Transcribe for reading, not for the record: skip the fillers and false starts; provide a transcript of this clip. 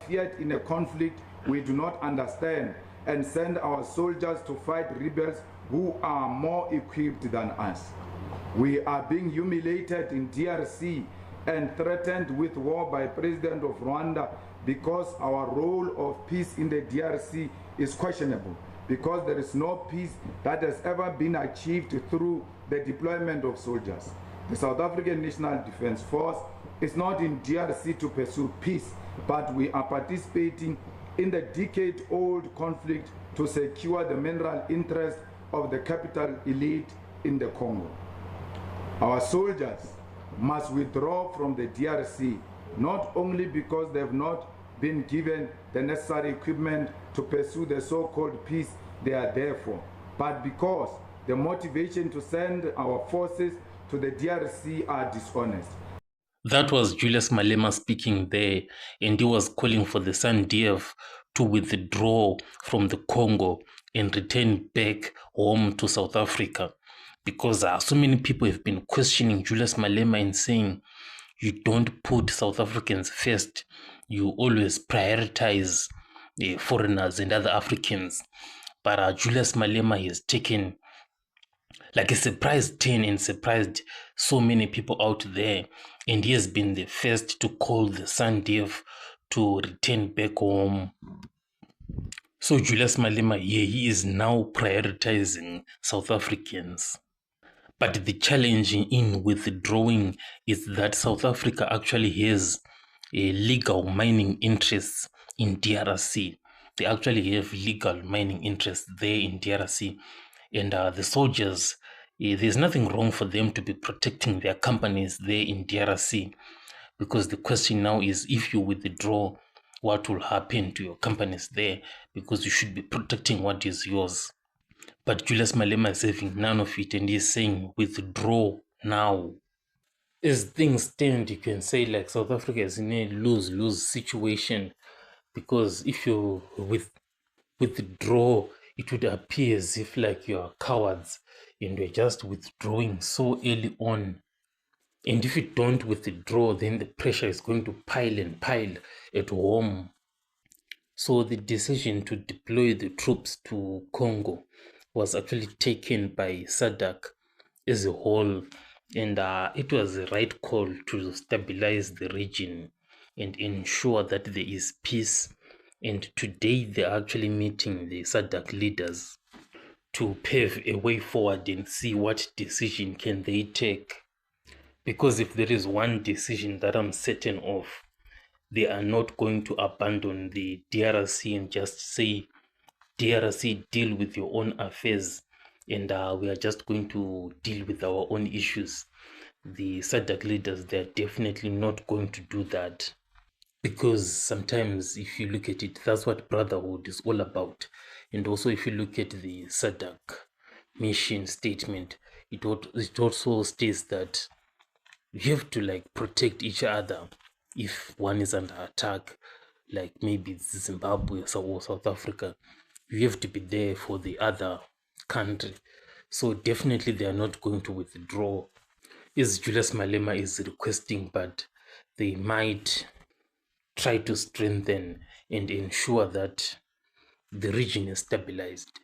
Yet in a conflict we do not understand and send our soldiers to fight rebels who are more equipped than us. We are being humiliated in DRC and threatened with war by President of Rwanda because our role of peace in the DRC is questionable, because there is no peace that has ever been achieved through the deployment of soldiers. The South African National Defence Force is not in DRC to pursue peace, but we are participating in the decade-old conflict to secure the mineral interest of the capital elite in the Congo. Our soldiers must withdraw from the DRC, not only because they have not been given the necessary equipment to pursue the so-called peace they are there for, but because the motivation to send our forces to the DRC are dishonest. That was Julius Malema speaking there, and he was calling for the SANDF to withdraw from the Congo and return back home to South Africa, because so many people have been questioning Julius Malema and saying, you don't put South Africans first, you always prioritize foreigners and other Africans. But Julius Malema has taken like a surprise turn and surprised so many people out there, and he has been the first to call the SANDF to return back home. So Julius Malema, he is now prioritizing South Africans. But the challenge in withdrawing is that South Africa actually has a legal mining interests in DRC. They actually have legal mining interests there in DRC. And the soldiers, there's nothing wrong for them to be protecting their companies there in DRC, because the question now is, if you withdraw, what will happen to your companies there? Because you should be protecting what is yours. But Julius Malema is having none of it, and he's saying withdraw now. As things stand, you can say like South Africa is in a lose-lose situation, because if you withdraw, it would appear as if like you are cowards and you're just withdrawing so early on. And if you don't withdraw, then the pressure is going to pile and pile at home. So the decision to deploy the troops to Congo was actually taken by SADC as a whole, and it was the right call to stabilize the region and ensure that there is peace. And today they're actually meeting the SADC leaders to pave a way forward and see what decision can they take. Because if there is one decision that I'm certain of, they are not going to abandon the DRC and just say, DRC, deal with your own affairs, and we are just going to deal with our own issues. The SADC leaders, they're definitely not going to do that. Because sometimes if you look at it, that's what brotherhood is all about. And also if you look at the SADC mission statement, it also states that you have to like protect each other if one is under attack, like maybe Zimbabwe or South Africa. You have to be there for the other country. So definitely they are not going to withdraw as Julius Malema is requesting, but they might try to strengthen and ensure that the region is stabilized.